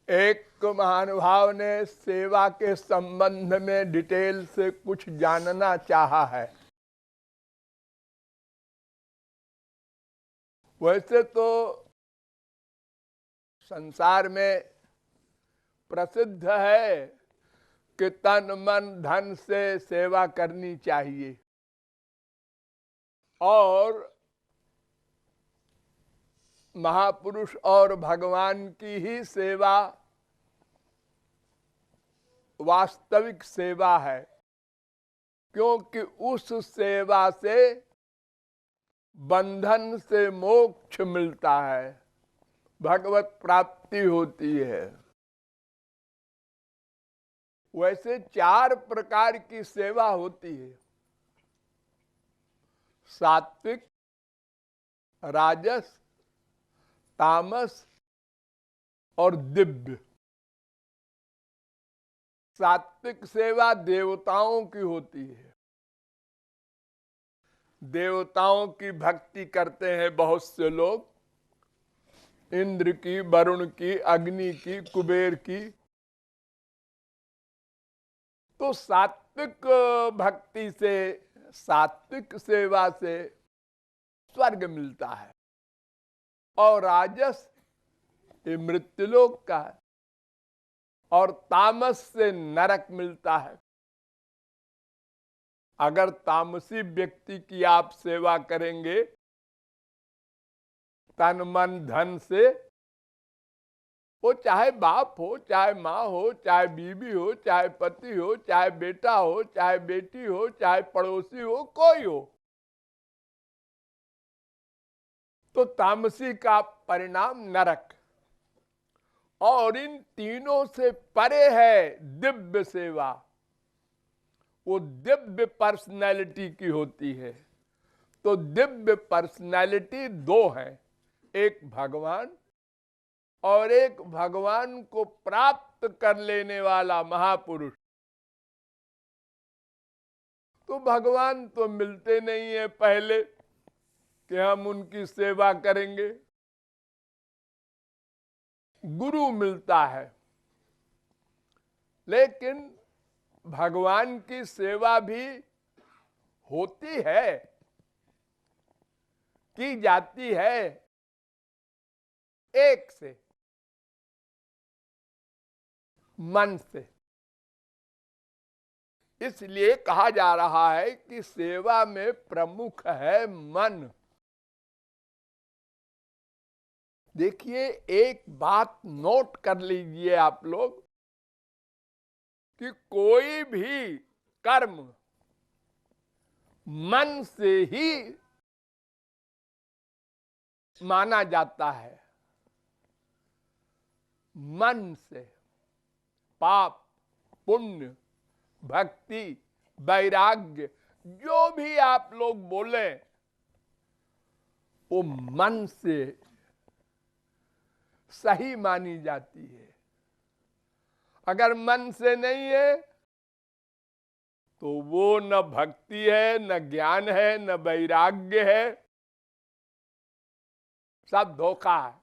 एक महानुभाव ने सेवा के संबंध में डिटेल से कुछ जानना चाहा है। वैसे तो संसार में प्रसिद्ध है कि तन मन धन से सेवा करनी चाहिए और महापुरुष और भगवान की ही सेवा वास्तविक सेवा है, क्योंकि उस सेवा से बंधन से मोक्ष मिलता है, भगवत प्राप्ति होती है। वैसे 4 प्रकार की सेवा होती है: सात्विक, राजस, तामस और दिव्य। सात्विक सेवा देवताओं की होती है। देवताओं की भक्ति करते हैं बहुत से लोग, इंद्र की, वरुण की, अग्नि की, कुबेर की। तो सात्विक भक्ति से, सात्विक सेवा से स्वर्ग मिलता है और राजस ये मृत्युलोक का है और तामस से नरक मिलता है। अगर तामसी व्यक्ति की आप सेवा करेंगे तन मन धन से, वो चाहे बाप हो, चाहे माँ हो, चाहे बीवी हो, चाहे पति हो, चाहे बेटा हो, चाहे बेटी हो, चाहे पड़ोसी हो, कोई हो, तो तामसी का परिणाम नरक। और इन तीनों से परे है दिव्य सेवा, वो दिव्य पर्सनैलिटी की होती है। तो दिव्य पर्सनैलिटी 2 है, एक भगवान और एक भगवान को प्राप्त कर लेने वाला महापुरुष। तो भगवान तो मिलते नहीं है पहले कि हम उनकी सेवा करेंगे, गुरु मिलता है। लेकिन भगवान की सेवा भी होती है, की जाती है एक से, मन से। इसलिए कहा जा रहा है कि सेवा में प्रमुख है मन। देखिए, एक बात नोट कर लीजिए आप लोग कि कोई भी कर्म मन से ही माना जाता है। मन से पाप, पुण्य, भक्ति, वैराग्य, जो भी आप लोग बोले, वो मन से सही मानी जाती है। अगर मन से नहीं है तो वो न भक्ति है, न ज्ञान है, न वैराग्य है, सब धोखा है।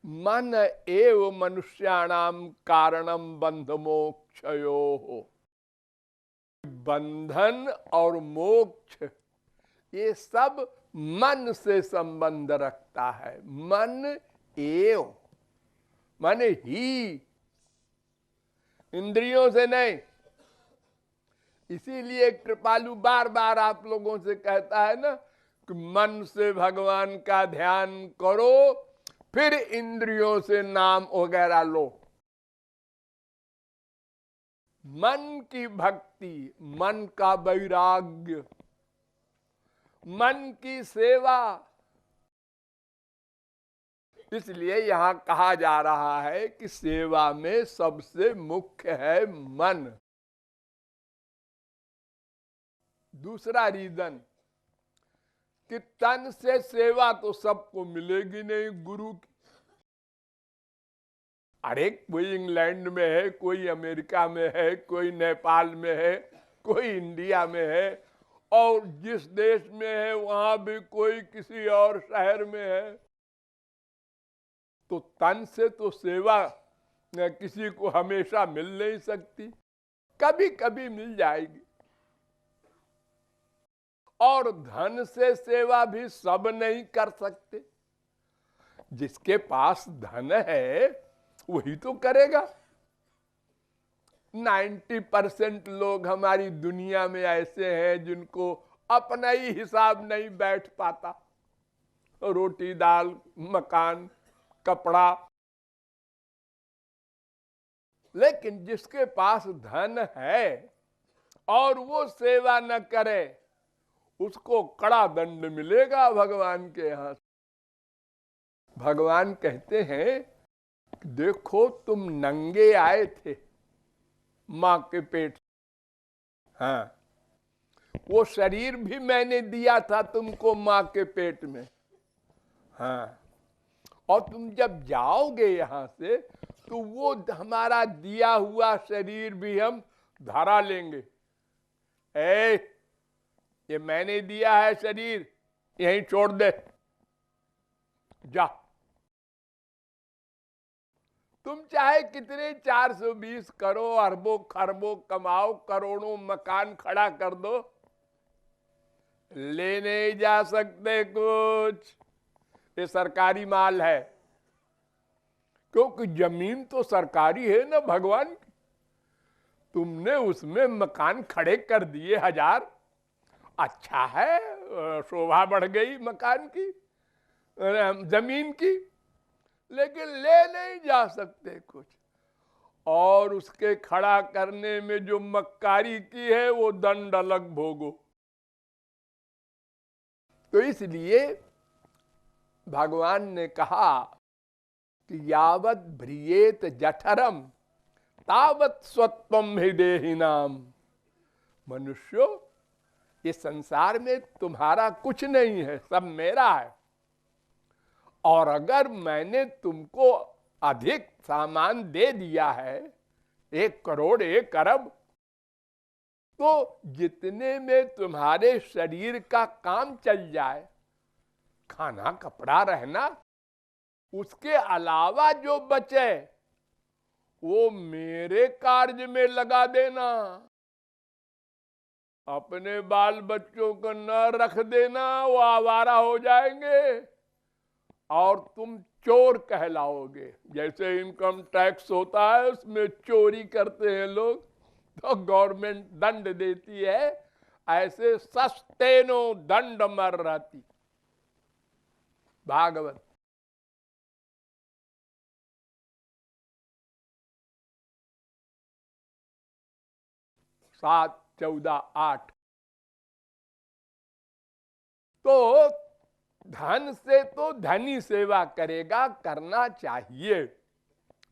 मन एव मनुष्याणाम कारणम बंध मोक्षयोः। बंधन और मोक्ष ये सब मन से संबंध रखता है। मन एव माने ही, इंद्रियों से नहीं। इसीलिए कृपालु बार बार आप लोगों से कहता है ना कि मन से भगवान का ध्यान करो, फिर इंद्रियों से नाम वगैरह लो। मन की भक्ति, मन का वैराग्य, मन की सेवा। इसलिए यहां कहा जा रहा है कि सेवा में सबसे मुख्य है मन। दूसरा रीजन कि तन से सेवा तो सबको मिलेगी नहीं गुरु की। अरे कोई इंग्लैंड में है, कोई अमेरिका में है, कोई नेपाल में है, कोई इंडिया में है, और जिस देश में है वहां भी कोई किसी और शहर में है। तो तन से तो सेवा किसी को हमेशा मिल नहीं सकती, कभी कभी मिल जाएगी। और धन से सेवा भी सब नहीं कर सकते। जिसके पास धन है वही तो करेगा। 90% लोग हमारी दुनिया में ऐसे हैं जिनको अपना ही हिसाब नहीं बैठ पाता। रोटी दाल मकान कपड़ा। लेकिन जिसके पास धन है और वो सेवा न करे, उसको कड़ा दंड मिलेगा भगवान के यहां। भगवान कहते हैं, देखो तुम नंगे आए थे मां के पेट। हाँ, वो शरीर भी मैंने दिया था तुमको मां के पेट में। हाँ, और तुम जब जाओगे यहां से तो वो हमारा दिया हुआ शरीर भी हम धरा लेंगे। ये मैंने दिया है शरीर, यहीं छोड़ दे, जा। तुम चाहे कितने 420 करोड़ अरबों खरबों कमाओ, करोड़ों मकान खड़ा कर दो, ले नहीं जा सकते कुछ। ये सरकारी माल है, क्योंकि जमीन तो सरकारी है ना भगवान की। तुमने उसमें मकान खड़े कर दिए 1000, अच्छा है, शोभा बढ़ गई मकान की जमीन की, लेकिन ले नहीं जा सकते कुछ। और उसके खड़ा करने में जो मक्कारी की है वो दंड अलग भोगो। तो इसलिए भगवान ने कहा कि यावत भ्रियेत जठरम तावत स्वत्वम हृदेहिनाम। मनुष्यो, ये संसार में तुम्हारा कुछ नहीं है, सब मेरा है। और अगर मैंने तुमको अधिक सामान दे दिया है, 1 करोड़ 1 अरब, तो जितने में तुम्हारे शरीर का काम चल जाए, खाना कपड़ा रहना, उसके अलावा जो बचे वो मेरे कार्य में लगा देना। अपने बाल बच्चों को न रख देना, वो आवारा हो जाएंगे और तुम चोर कहलाओगे। जैसे इनकम टैक्स होता है, उसमें चोरी करते हैं लोग तो गवर्नमेंट दंड देती है, ऐसे सस्तेनो दंड मर रहती। भागवत। 7:14-8। तो धन से तो धनी सेवा करेगा, करना चाहिए।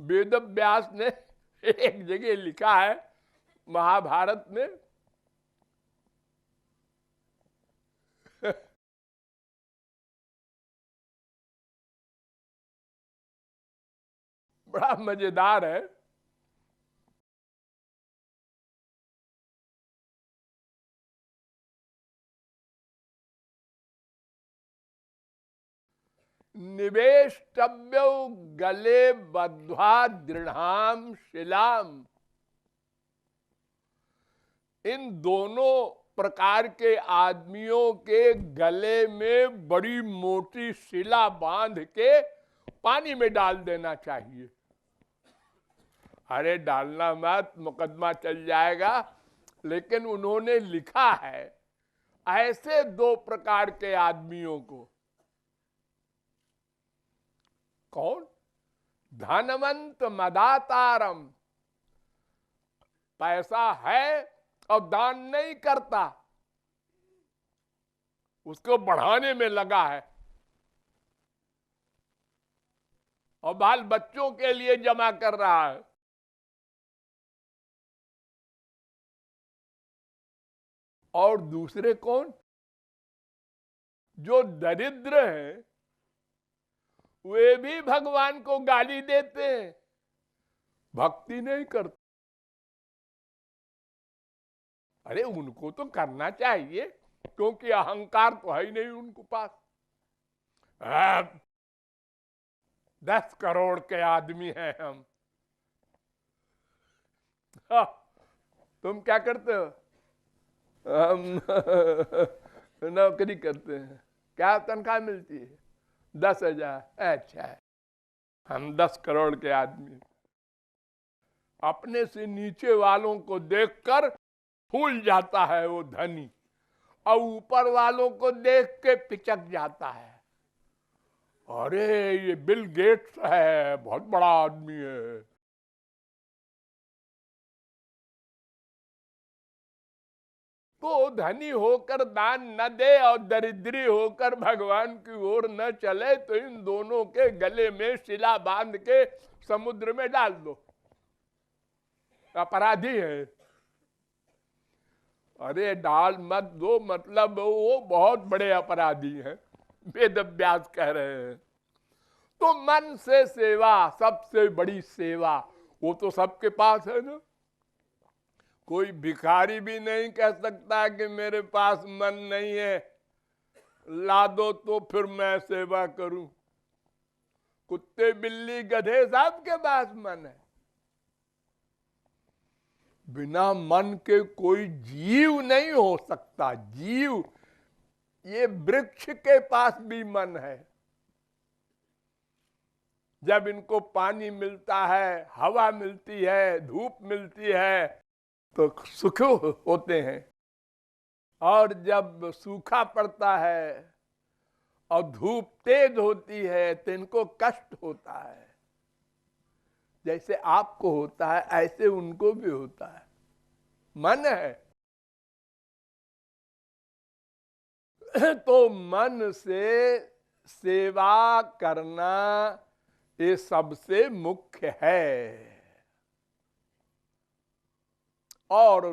वेद व्यास ने एक जगह लिखा है महाभारत में, बड़ा मजेदार है। निवेष्टव्यो गले बद्ध्वा दृढ़ाम शिलाम। इन दोनों प्रकार के आदमियों के गले में बड़ी मोटी शिला बांध के पानी में डाल देना चाहिए। अरे डालना मत, मुकदमा चल जाएगा। लेकिन उन्होंने लिखा है ऐसे 2 प्रकार के आदमियों को। कौन? धनवंत मदातारम, पैसा है और दान नहीं करता, उसको बढ़ाने में लगा है और बाल बच्चों के लिए जमा कर रहा है। और दूसरे कौन? जो दरिद्र हैं, वे भी भगवान को गाली देते हैं, भक्ति नहीं करते। अरे उनको तो करना चाहिए, क्योंकि अहंकार तो है ही नहीं उनको पास। 10 करोड़ के आदमी हैं हम। हाँ, तुम क्या करते हो? हम नौकरी करते हैं। क्या तनख्वाह मिलती है? 10,000। अच्छा है। हम 10 करोड़ के आदमी। अपने से नीचे वालों को देखकर फूल जाता है वो धनी, और ऊपर वालों को देख के पिचक जाता है। अरे ये बिल गेट्स है, बहुत बड़ा आदमी है। तो धनी होकर दान न दे और दरिद्री होकर भगवान की ओर न चले तो इन दोनों के गले में शिला बांध के समुद्र में डाल दो, अपराधी है। अरे डाल मत दो, मतलब वो बहुत बड़े अपराधी हैं, वेद व्यास कह रहे हैं। तो मन से सेवा सबसे बड़ी सेवा, वो तो सबके पास है ना। कोई भिखारी भी नहीं कह सकता कि मेरे पास मन नहीं है, ला दो तो फिर मैं सेवा करूं। कुत्ते बिल्ली गधे सबके पास मन है। बिना मन के कोई जीव नहीं हो सकता। जीव, ये वृक्ष के पास भी मन है। जब इनको पानी मिलता है, हवा मिलती है, धूप मिलती है तो सुख होते हैं, और जब सूखा पड़ता है और धूप तेज होती है तो इनको कष्ट होता है। जैसे आपको होता है ऐसे उनको भी होता है। मन है। तो मन से सेवा करना ये सबसे मुख्य है। और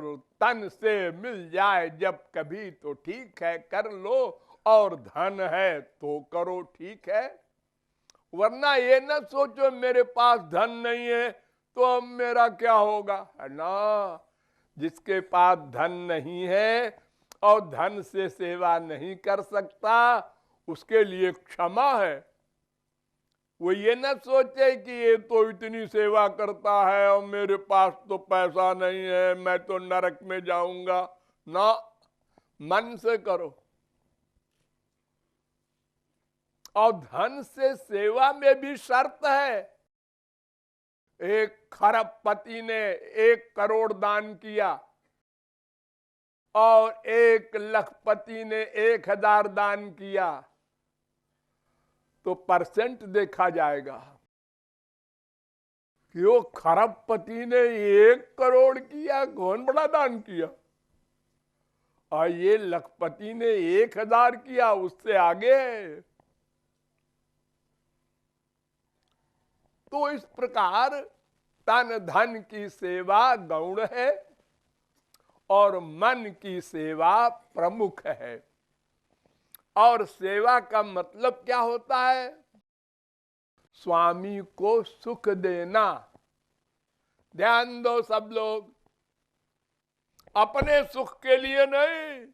तन से मिल जाए जब कभी तो ठीक है, कर लो, और धन है तो करो, ठीक है। वरना ये ना सोचो मेरे पास धन नहीं है तो अब मेरा क्या होगा, है ना। जिसके पास धन नहीं है और धन से सेवा नहीं कर सकता, उसके लिए क्षमा है। वो ये ना सोचे कि ये तो इतनी सेवा करता है और मेरे पास तो पैसा नहीं है, मैं तो नरक में जाऊंगा ना। मन से करो। और धन से सेवा में भी शर्त है। एक खरबपति ने 1 करोड़ दान किया और 1 लखपति ने 1,000 दान किया, तो परसेंट देखा जाएगा कि वो खरबपति ने 1 करोड़ किया, कौन बड़ा दान किया, और ये लखपति ने 1,000 किया, उससे आगे है। तो इस प्रकार तन धन की सेवा गौण है और मन की सेवा प्रमुख है। और सेवा का मतलब क्या होता है? स्वामी को सुख देना। ध्यान दो सब लोग, अपने सुख के लिए नहीं।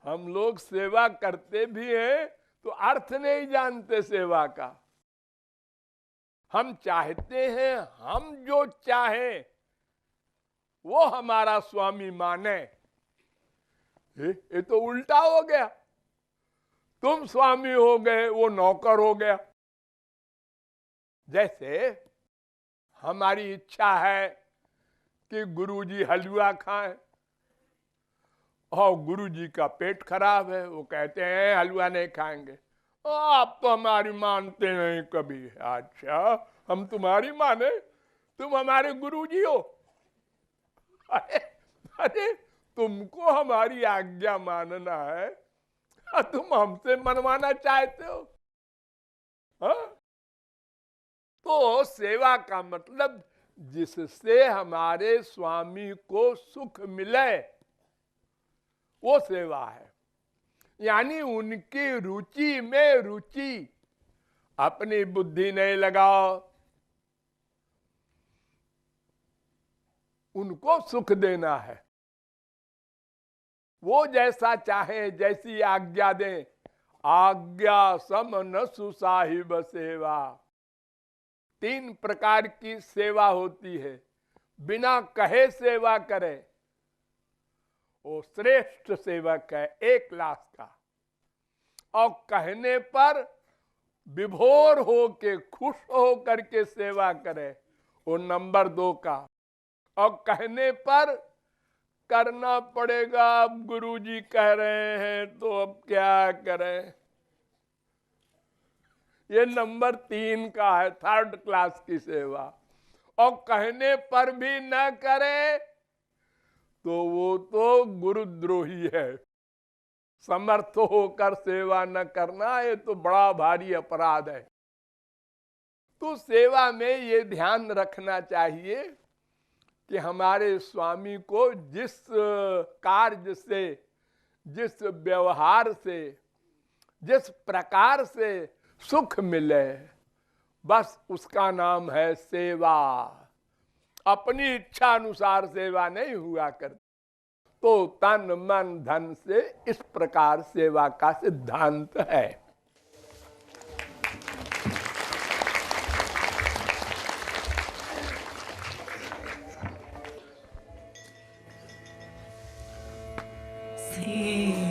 हम लोग सेवा करते भी हैं तो अर्थ नहीं जानते सेवा का। हम चाहते हैं हम जो चाहें वो हमारा स्वामी माने। ये तो उल्टा हो गया। तुम स्वामी हो गए, वो नौकर हो गया। जैसे हमारी इच्छा है कि गुरुजी हलवा खाएं और गुरुजी का पेट खराब है, वो कहते हैं हलवा नहीं खाएंगे। आप तो हमारी मानते नहीं कभी। अच्छा, हम तुम्हारी माने? तुम हमारे गुरुजी हो। अरे तुमको हमारी आज्ञा मानना है, तुम हमसे मनवाना चाहते हो? हा? तो सेवा का मतलब जिससे हमारे स्वामी को सुख मिले वो सेवा है। यानी उनकी रुचि में रुचि, अपनी बुद्धि नहीं लगाओ, उनको सुख देना है। वो जैसा चाहे, जैसी आज्ञा दें, आज्ञा सम न सुसाहिब सेवा। 3 प्रकार की सेवा होती है। बिना कहे सेवा करे वो श्रेष्ठ सेवक है 1 लाख का, और कहने पर विभोर हो के खुश हो करके सेवा करे वो नंबर 2 का, और कहने पर करना पड़ेगा, अब गुरुजी कह रहे हैं तो अब क्या करें, ये नंबर 3 का है, 3rd क्लास की सेवा। और कहने पर भी न करे तो वो तो गुरुद्रोही है। समर्थ होकर सेवा न करना ये तो बड़ा भारी अपराध है। तो सेवा में ये ध्यान रखना चाहिए कि हमारे स्वामी को जिस कार्य से, जिस व्यवहार से, जिस प्रकार से सुख मिले, बस उसका नाम है सेवा। अपनी इच्छा अनुसार सेवा नहीं हुआ करती। तो तन मन धन से इस प्रकार सेवा का सिद्धांत है। See